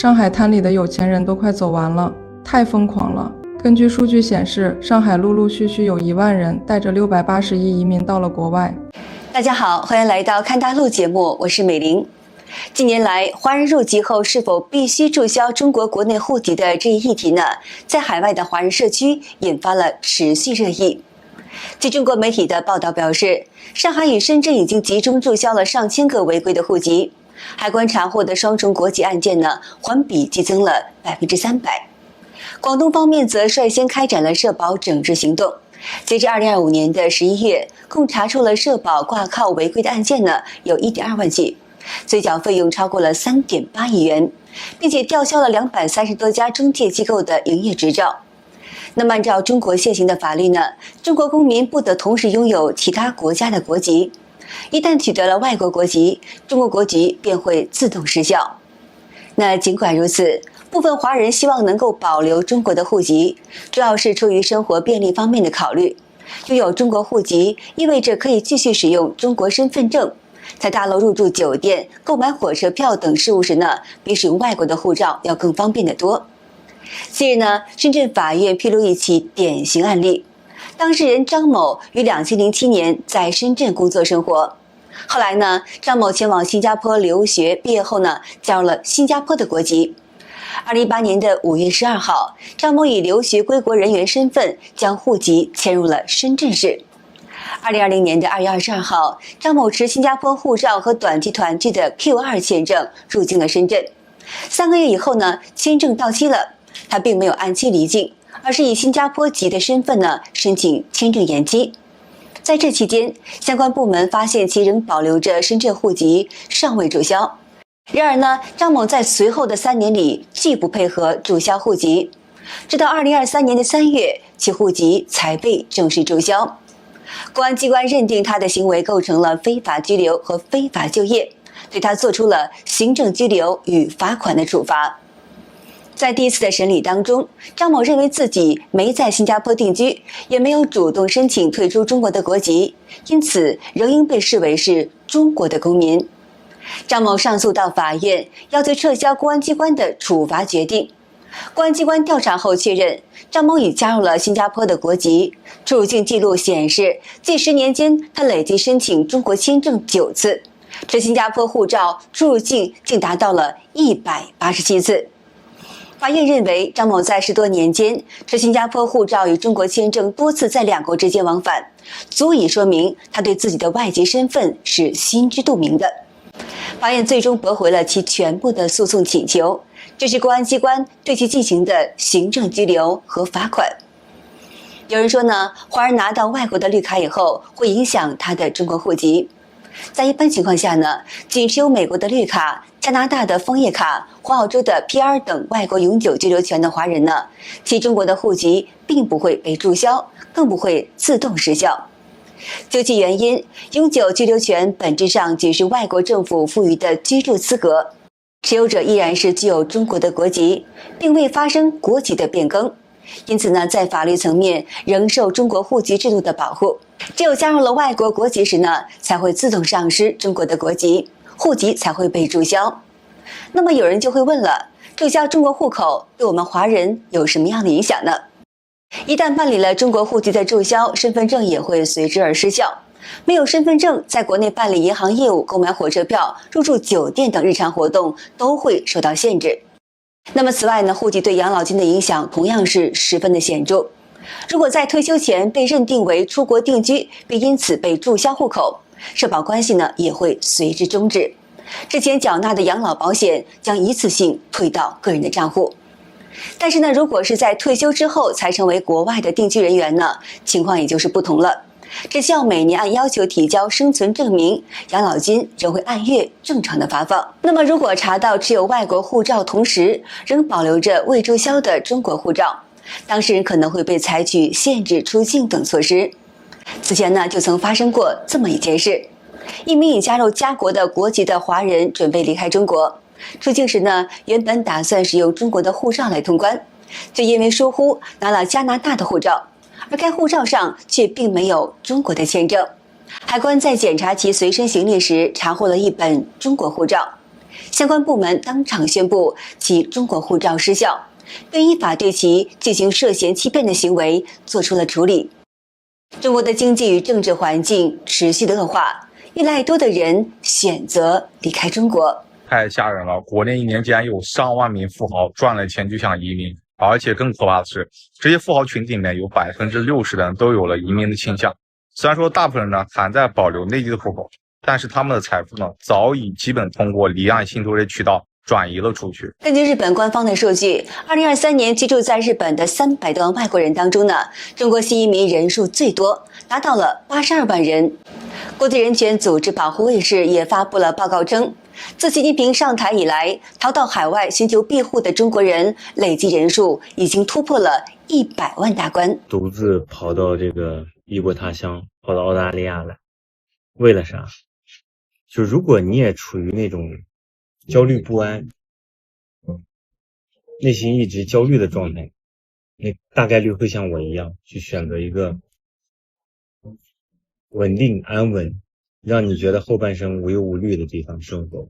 上海灘裡的有錢人都快走完了，太瘋狂了。根据數據顯示，上海陸陸續續有1萬人帶着680億移民到了國外。大家好，歡迎來到看大陸節目，我是美玲。近年來，華人入籍後是否必須註銷中國國內戶籍的這一議題呢，在海外的華人社區引發了持續熱議。據中國媒體的報道表示，上海與深圳已經集中註銷了上千個違規的戶籍，海關查獲的雙重國籍案件呢，環比激增了300%。廣東方面則率先開展了社保整治行動，截至2025年的11月，共查出了社保掛靠違規的案件呢，有1.2萬起，追繳費用超過了3.8億元，並且吊銷了230多家中介機構的營業執照。那麼按照中國現行的法律呢，中國公民不得同時擁有其他國家的国籍，一旦取得了外國国籍，中國國籍便會自動失效。那儘管如此，部分華人希望能夠保留中國的戶籍，主要是出於生活便利方面的考慮。擁有中國戶籍意味着可以繼續使用中國身份證，在大陸入住酒店、購買火車票等事務時呢，比使用外國的護照要更方便得多。近日呢，深圳法院披露一起典型案例，當事人張某於2007年在深圳工作生活，後來呢，張某前往新加坡留學，畢業後呢，加入了新加坡的國籍。2018年的5月12號，張某以留學歸國人員身份將戶籍遷入了深圳市。2020年的2月22號，張某持新加坡護照和短期團聚的 Q2 簽證入境了深圳。3個月以後呢，簽證到期了，他並沒有按期離境，而是以新加坡籍的身份呢申請簽證延期。在這期間，相關部門發現其仍保留着深圳戶籍，尚未註銷。然而呢，張某在隨後的3年裡拒不配合註銷戶籍，直到2023年的3月，其戶籍才被正式註銷。公安機關認定他的行為構成了非法居留和非法就業，對他做出了行政拘留與罰款的處罰。在第一次的審理當中，張某認為自己沒在新加坡定居，也沒有主動申請退出中國的國籍，因此仍應被視為是中國的公民。張某上訴到法院，要求撤銷公安機關的處罰決定。公安機關調查後確認，張某已加入了新加坡的國籍，出入境記錄顯示，近10年間他累計申請中國簽證9次，持新加坡護照出入境竟達到了187次。法院認為，張某在10多年間持新加坡護照與中國簽證多次在兩國之間往返，足以說明他對自己的外籍身份是心知肚明的。法院最終駁回了其全部的訴訟請求，這是公安機關對其進行的行政拘留和罰款。有人說呢，華人拿到外國的綠卡以後，會影響他的中國戶籍。在一般情況下呢，僅持有美國的綠卡、加拿大的楓葉卡或澳洲的 PR 等外國永久居留權的華人呢，其中國的戶籍並不會被註銷，更不會自動失效。究其原因，永久居留權本質上只是外國政府賦予的居住資格，持有者依然是具有中國的國籍，並未發生國籍的變更，因此呢，在法律層面仍受中國戶籍制度的保護。只有加入了外國國籍時呢，才會自動喪失中國的國籍，戶籍才會被註銷。那麼有人就會問了，註銷中國戶口對我們華人有什麼樣的影響呢？一旦辦理了中國戶籍的註銷，身份證也會隨之而失效。沒有身份證，在國內辦理銀行業務、購買火車票、入住酒店等日常活動都會受到限制。那麼此外呢，戶籍對養老金的影響同樣是十分的顯著。如果在退休前被認定為出國定居，並因此被註銷戶口，社保關係呢也會隨之終止。之前繳納的養老保險將一次性退到個人的賬戶。但是呢，如果是在退休之後才成為國外的定居人員呢，情況也就是不同了。只需要每年按要求提交生存證明，養老金仍會按月正常的發放。那麼如果查到持有外國護照同時仍保留着未註銷的中國護照，當事人可能會被採取限制出境等措施。此前呢，就曾發生過這麼一件事：一名已加入加國的國籍的華人準備離開中國，出境時呢，原本打算使用中國的護照來通關，卻因為疏忽拿了加拿大的護照，而該護照上卻並沒有中國的簽證。海關在檢查其隨身行李時，查獲了一本中國護照。相關部門當場宣布其中國護照失效，并依法对其進行涉嫌欺騙的行為做出了處理。中國的經濟與政治環境持續的惡化，越來越多的人選擇離開中國。太嚇人了！國內一年竟然有上萬名富豪賺了錢就想移民，而且更可怕的是，這些富豪群體裡面有60%的人都有了移民的傾向。雖然說大部分人呢還在保留內地的戶口，但是他們的財富呢早已基本通過離岸信託這渠道轉移了出去。根據日本官方的數據，2023年居住在日本的300多萬外國人當中呢，中國新移民人數最多，達到了82萬人。國際人權組織保護衛士也發布了報告稱，自習近平上台以來，逃到海外尋求庇護的中國人累計人數已經突破了100萬大關。獨自跑到這個異國他鄉，跑到澳大利亞來，為了啥？就如果你也處於那種焦慮不安，內心一直焦慮的狀態，你大概率會像我一樣去選擇一個穩定安穩，讓你覺得後半生無憂無慮的地方生活。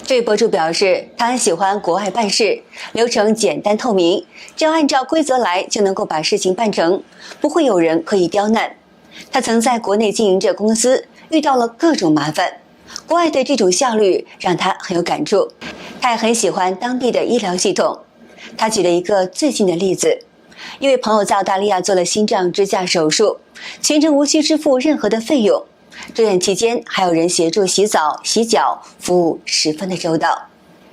這位博主表示，他很喜歡國外辦事，流程簡單透明，只要按照規則來就能夠把事情辦成，不會有人刻意刁難。他曾在國內經營着公司，遇到了各種麻煩，國外的這種效率讓他很有感觸。他也很喜歡當地的醫療系統。他舉了一個最近的例子，一位朋友在澳大利亞做了心臟支架手術，全程無需支付任何的費用。住院期間還有人協助洗澡、洗腳，服務十分的周到。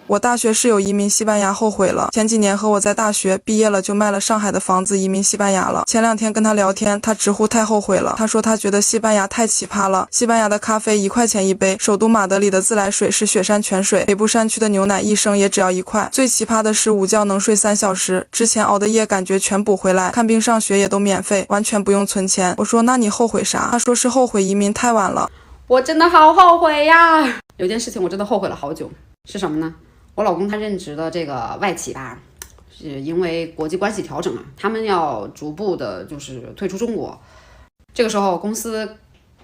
我大學室友移民西班牙後悔了，前幾年和我在大學畢業了就賣了上海的房子移民西班牙了。前2天跟他聊天，他直呼太後悔了。他說他覺得西班牙太奇葩了，西班牙的咖啡1塊錢一杯，首都馬德里的自來水是雪山泉水，北部山區的牛奶1升也只要1塊。最奇葩的是午覺能睡3小時，之前熬的夜感覺全補回來，看病上學也都免費，完全不用存錢。我說那你後悔啥？他說是後悔移民太晚了。我真的好後悔呀！有件事情我真的後悔了好久，是什麼呢？我老公他任職的這個外企吧，是因為國際關係調整啊，他們要逐步的就是退出中國。這個時候公司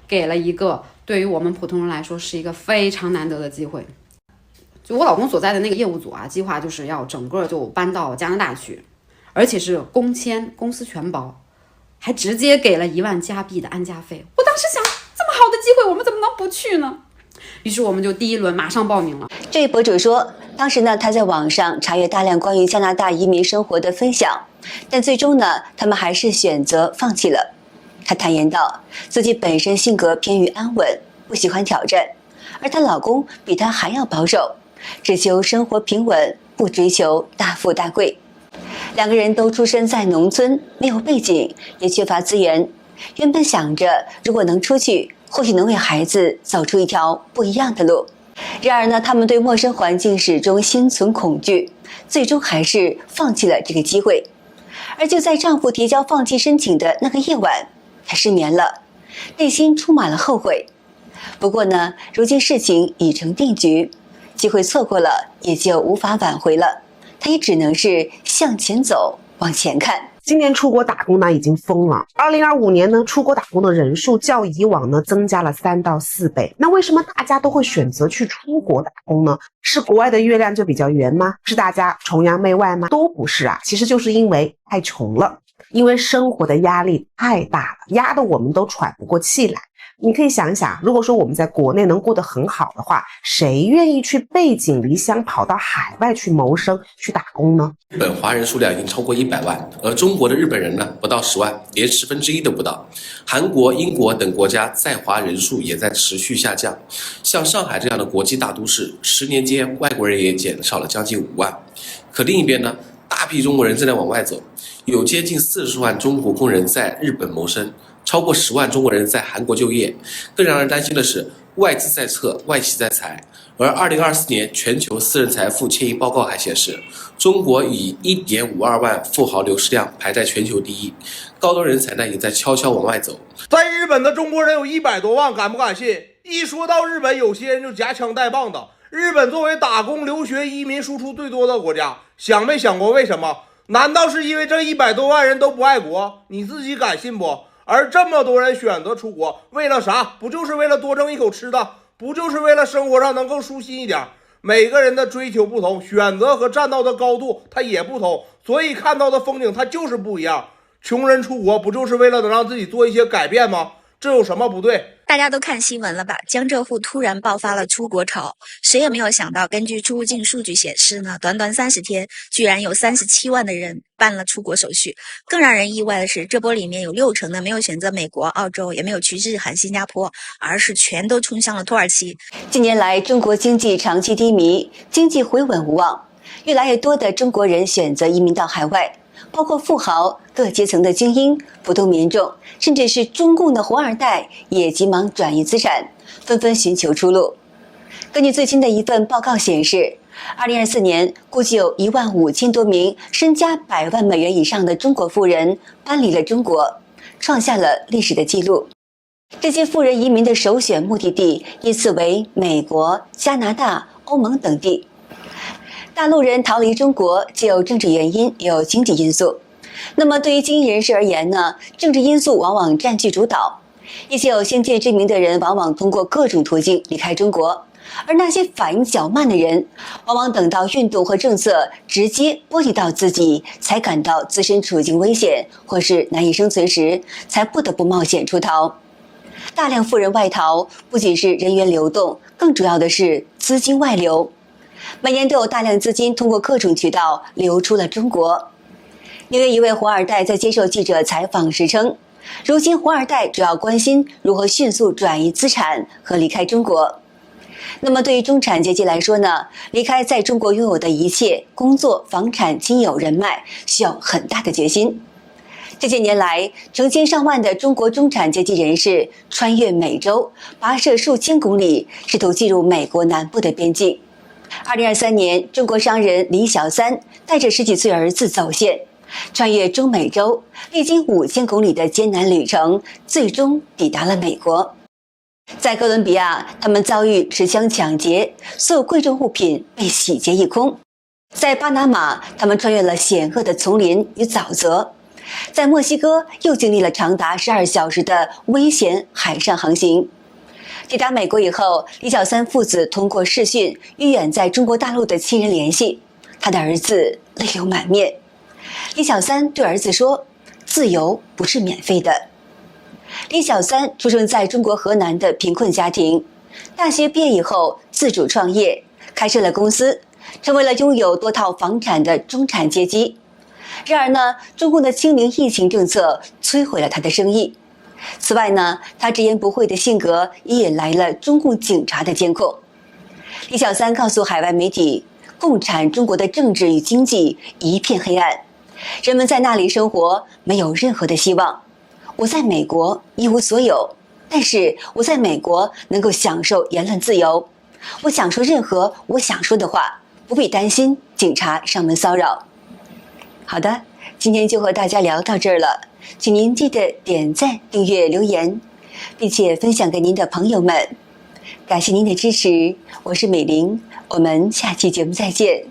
給了一個對於我們普通人來說是一個非常難得的機會。就我老公所在的那個業務組啊，計劃就是要整個就搬到加拿大去，而且是工簽，公司全包，還直接給了1萬加幣的安家費。我當時想，這麼好的機會我們怎麼能不去呢？於是我們就第1輪馬上報名了。這位博主說，當時呢他在網上查閱大量關於加拿大移民生活的分享，但最終呢他們還是選擇放棄了。她坦言道，自己本身性格偏於安穩，不喜歡挑戰，而她老公比她還要保守，只求生活平穩，不追求大富大貴。2個人都出生在農村，沒有背景，也缺乏資源。原本想着如果能出去，或許能為孩子走出一條不一樣的路。然而呢，他們對陌生環境始終心存恐懼，最終還是放棄了這個機會。而就在丈夫提交放棄申請的那個夜晚，她失眠了，內心充滿了後悔。不過呢，如今事情已成定局，機會錯過了也就無法挽回了，她也只能是向前走，往前看。今年出國打工呢已經瘋了。2025年呢，出國打工的人數較以往呢增加了3到4倍。那為什麼大家都會選擇去出國打工呢？是國外的月亮就比較圓嗎？是大家崇洋媚外嗎？都不是啊，其實就是因為太窮了，因為生活的壓力太大了，壓得我們都喘不過氣來。你可以想一想，如果說我們在國內能過得很好的話，誰願意去背井離鄉跑到海外去謀生去打工呢？日本華人數量已經超過100萬，而中國的日本人呢不到10萬，連1/10都不到。韓國、英國等國家在華人數也在持續下降。像上海這樣的國際大都市，10年間外國人也減少了將近5萬。可另一邊呢，大批中國人正在往外走，有接近40萬中國工人在日本謀生，超過10萬中國人在韓国就業。更讓人擔心的是，外資在撤，外企在裁。而2024年全球私人財富遷移報告還顯示，中國以1.52萬富豪流失量排在全球第一，高端人才呢也在悄悄往外走。在日本的中國人有100多萬，敢不敢信？一說到日本，有些人就夾槍帶棒的。日本作為打工、留學、移民輸出最多的國家，想沒想過為什麼？難道是因為這100多萬人都不愛國？你自己敢信不？而這麼多人選擇出國，為了啥？不就是為了多掙一口吃的？不就是為了生活上能更舒心一點？每個人的追求不同，選擇和站到的高度它也不同，所以看到的風景它就是不一樣。窮人出國不就是為了能讓自己做一些改變嗎？這有什麼不對？大家都看新聞了吧？江浙滬突然爆發了出國潮，誰也沒有想到，根據出入境數據顯示呢，短短30天，居然有37萬的人辦了出國手續。更讓人意外的是，這波裡面有60%呢沒有選擇美國、澳洲，也沒有去日韓、新加坡，而是全都衝向了土耳其。近年來，中國經濟長期低迷，經濟回穩無望，越來越多的中國人選擇移民到海外。包括富豪、各階層的精英、普通民眾，甚至是中共的红二代，也急忙轉移資產，紛紛尋求出路。根據最新的一份報告顯示，2024年估計有15000多名身家100萬美元以上的中國富人搬離了中國，創下了歷史的記錄。這些富人移民的首選目的地依次為美國、加拿大、歐盟等地。大陸人逃離中國，既有政治原因，也有經濟因素。那麼對於精英人士而言呢，政治因素往往佔據主導。一些有先見之明的人往往通過各種途徑離開中國，而那些反應較慢的人，往往等到運動和政策直接波及到自己，才感到自身處境危險或是難以生存時，才不得不冒險出逃。大量富人外逃，不僅是人員流動，更主要的是資金外流。每年都有大量資金通過各種渠道流出了中國。紐約一位紅二代在接受記者採訪時稱，如今紅二代主要關心如何迅速轉移資產和離開中國。那麼對於中產階級來說呢，離開在中國擁有的一切，工作、房產、親友、人脈，需要很大的決心。這些年來，成千上萬的中國中產階級人士穿越美洲，跋涉數千公里，試圖進入美國南部的邊境。2023年，中國商人李小三帶着10幾歲兒子走線，穿越中美洲，歷經5000公里的艱難旅程，最終抵達了美國。在哥倫比亞，他們遭遇持槍搶劫，所有貴重物品被洗劫一空。在巴拿馬，他們穿越了險惡的叢林與沼澤。在墨西哥，又經歷了長達12小時的危險海上航行。抵達美國以後，李小三父子通過視訊與遠在中國大陸的親人聯繫，他的兒子淚流滿面。李小三對兒子說：“自由不是免費的。”李小三出生在中國河南的貧困家庭，大學畢業以後自主創業，開設了公司，成為了擁有多套房產的中產階級。然而呢，中共的清零疫情政策摧毀了他的生意。此外呢，他直言不諱的性格也引來了中共警察的監控。李小三告訴海外媒體，共產中國的政治與經濟一片黑暗，人們在那裡生活沒有任何的希望。我在美國一無所有，但是我在美國能夠享受言論自由，我想說任何我想說的話，不必擔心警察上門騷擾。好的，今天就和大家聊到這兒了。請您記得點讚、訂閱、留言，並且分享給您的朋友們。感謝您的支持，我是美玲，我們下期節目再見。